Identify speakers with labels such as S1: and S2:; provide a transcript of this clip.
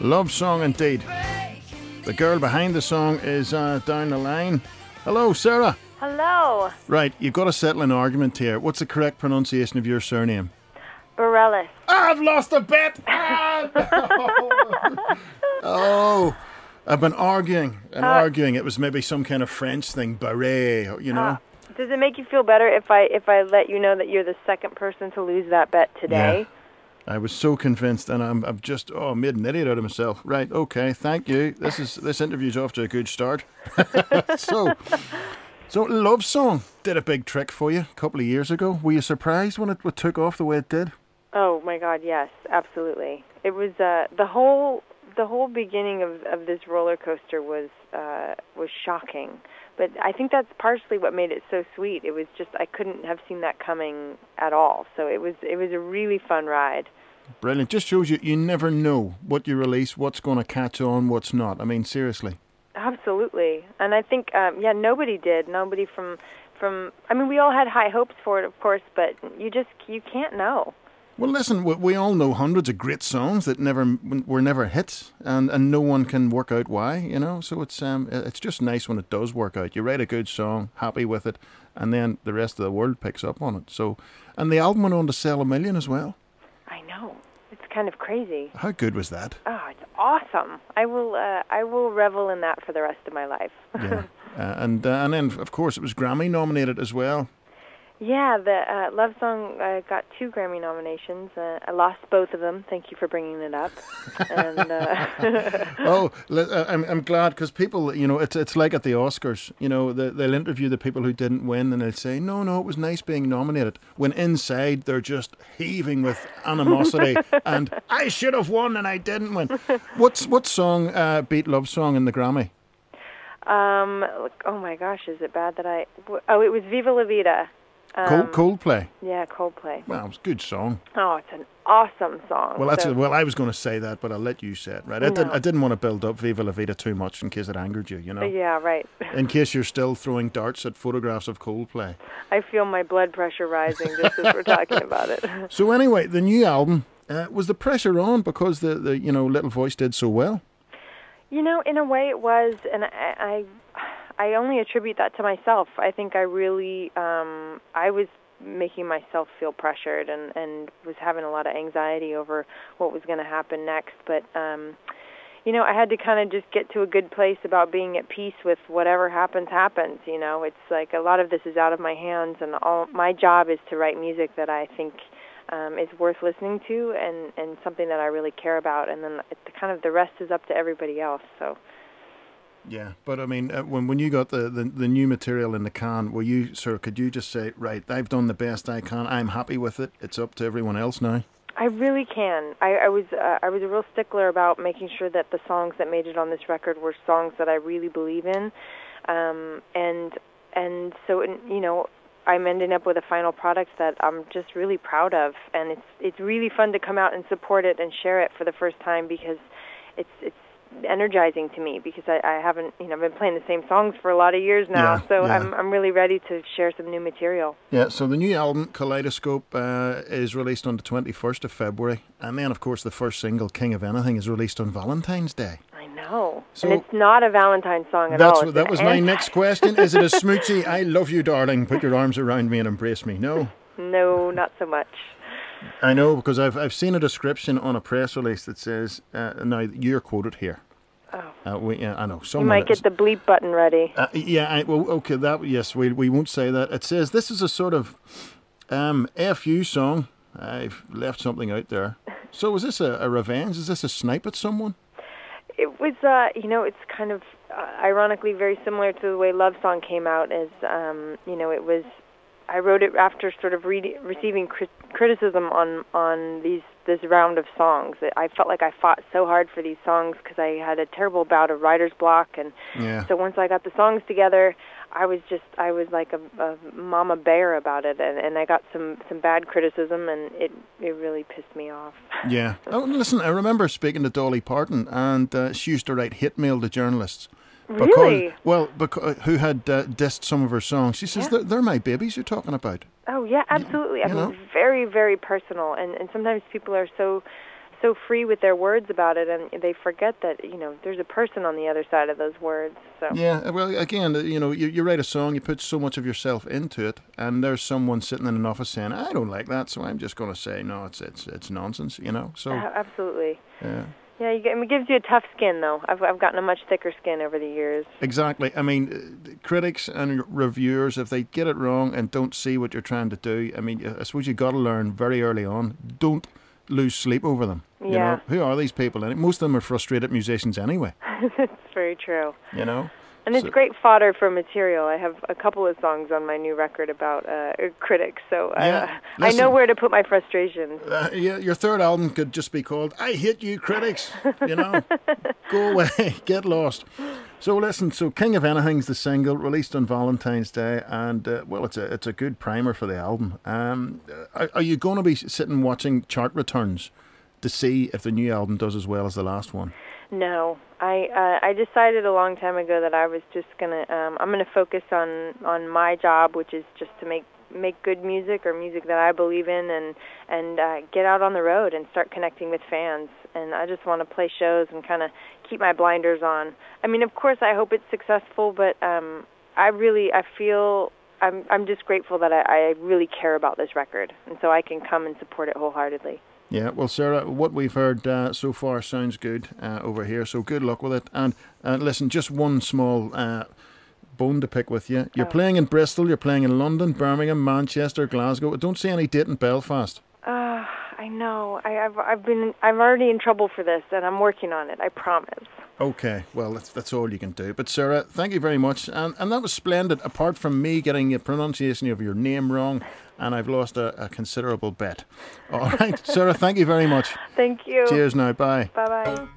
S1: Love song indeed. The girl behind the song is down the line. Hello, Sarah.
S2: Hello.
S1: Right, you've got to settle an argument here. What's the correct pronunciation of your surname?
S2: Bareilles.
S1: I've lost a bet! Oh, I've been arguing and arguing. It was maybe some kind of French thing, Bareilles, you know.
S2: Does it make you feel better if I let you know that you're the second person to lose that bet today?
S1: Yeah. I was so convinced, and I'm just made an idiot out of myself. Right, okay, thank you. This interview's off to a good start. So Love Song did a big trick for you a couple of years ago. Were you surprised when it took off the way it did?
S2: Oh my God, yes, absolutely. It was the whole beginning of this roller coaster was shocking. But I think that's partially what made it so sweet. It was just I couldn't have seen that coming at all. So it was a really fun ride.
S1: Brilliant. Just shows you never know what you release, what's going to catch on, what's not. I mean, seriously.
S2: Absolutely. And I think, nobody did. Nobody from. I mean, we all had high hopes for it, of course, but you can't know. Well,
S1: listen, we all know hundreds of great songs that were never hits, and no one can work out why, you know. So it's just nice when it does work out. You write a good song, happy with it, and then the rest of the world picks up on it. So, and the album went on to sell 1 million as well.
S2: I know. It's kind of crazy.
S1: How good was that?
S2: Oh, it's awesome. I will revel in that for the rest of my life.
S1: Yeah. And then, of course, it was Grammy nominated as well.
S2: Yeah, the Love Song got 2 Grammy nominations. I lost both of them. Thank you for bringing it up. And
S1: I'm glad, because people, you know, it's like at the Oscars. You know, they'll interview the people who didn't win, and they'll say, no, it was nice being nominated. When inside they're just heaving with animosity, and I should have won and I didn't win. What song beat Love Song in the Grammy?
S2: Oh my gosh, is it bad that it was Viva La Vida.
S1: Coldplay.
S2: Yeah, Coldplay.
S1: Well, it's a good song.
S2: Oh, it's an awesome song.
S1: Well, I was going to say that, but I'll let you say it, right? I didn't want to build up Viva La Vida too much in case it angered you, you know?
S2: Yeah, right.
S1: In case you're still throwing darts at photographs of Coldplay.
S2: I feel my blood pressure rising just as we're talking about it.
S1: So anyway, the new album, was the pressure on because the Little Voice did so well?
S2: You know, in a way it was, and I only attribute that to myself. I think I really, I was making myself feel pressured and was having a lot of anxiety over what was going to happen next. But, I had to kind of just get to a good place about being at peace with whatever happens. You know, it's like a lot of this is out of my hands, and all my job is to write music that I think is worth listening to and something that I really care about. And then the rest is up to everybody else, so...
S1: Yeah, but I mean, when you got the new material in the can, could you just say, right, I've done the best I can, I'm happy with it, it's up to everyone else now?
S2: I really can. I was a real stickler about making sure that the songs that made it on this record were songs that I really believe in, and so I'm ending up with a final product that I'm just really proud of, and it's really fun to come out and support it and share it for the first time, because it's energizing to me, because I haven't, I've been playing the same songs for a lot of years now, I'm really ready to share some new material. Yeah,
S1: so the new album, Kaleidoscope, is released on the 21st of February, and then, of course, the first single, King of Anything, is released on Valentine's Day.
S2: I know, and it's not a Valentine's song at all.
S1: That was my next question. Is it a smoochy, I love you, darling, put your arms around me and embrace me? No?
S2: No, not so much.
S1: I know, because I've seen a description on a press release that says, now you're quoted here.
S2: Oh.
S1: I know.
S2: You might get the bleep button ready.
S1: Okay, we won't say that. It says this is a sort of FU song. I've left something out there. So is this a revenge? Is this a snipe at someone?
S2: It was, it's kind of ironically very similar to the way Love Song came out. It was. I wrote it after sort of receiving criticism on this round of songs. I felt like I fought so hard for these songs because I had a terrible bout of writer's block, and so once I got the songs together, I was like a mama bear about it, and I got some bad criticism, and it really pissed me off.
S1: Yeah. Oh, listen, I remember speaking to Dolly Parton, and she used to write hate mail to journalists.
S2: Really?
S1: Because who had dissed some of her songs. She says, they're my babies you're talking about.
S2: Oh, yeah, absolutely. I mean, very, very personal. And sometimes people are so so free with their words about it, and they forget that, you know, there's a person on the other side of those words. So
S1: yeah, well, again, you know, you write a song, you put so much of yourself into it, and there's someone sitting in an office saying, I don't like that, so I'm just going to say, no, it's nonsense, you know. So
S2: absolutely.
S1: Yeah.
S2: Yeah, it gives you a tough skin, though. I've gotten a much thicker skin over the years.
S1: Exactly. I mean, critics and reviewers, if they get it wrong and don't see what you're trying to do, I mean, I suppose you got to learn very early on. Don't lose sleep over them.
S2: Yeah.
S1: You know, who are these people? And most of them are frustrated musicians anyway.
S2: That's very true.
S1: You know.
S2: And it's great fodder for material. I have a couple of songs on my new record about critics, so I know where to put my frustrations.
S1: Yeah, your third album could just be called "I Hate You, Critics." You know, go away, get lost. So listen, so King of Anything's the single released on Valentine's Day, and well, it's a good primer for the album. Are you going to be sitting watching chart returns to see if the new album does as well as the last one?
S2: No, I decided a long time ago that I was just gonna I'm gonna focus on my job, which is just to make good music, or music that I believe in, and get out on the road and start connecting with fans. And I just want to play shows and kind of keep my blinders on. I mean, of course, I hope it's successful, but I feel I'm just grateful that I really care about this record, and so I can come and support it wholeheartedly.
S1: Yeah, well, Sarah, what we've heard so far sounds good over here, so good luck with it. And listen, just one small bone to pick with you. You're playing in Bristol, you're playing in London, Birmingham, Manchester, Glasgow. I don't see any date in Belfast.
S2: I know. I'm already in trouble for this, and I'm working on it, I promise.
S1: Okay, well, that's all you can do. But Sarah, thank you very much. And that was splendid, apart from me getting the pronunciation of your name wrong, and I've lost a considerable bet. All right, Sarah, thank you very much.
S2: Thank you.
S1: Cheers now, bye.
S2: Bye-bye.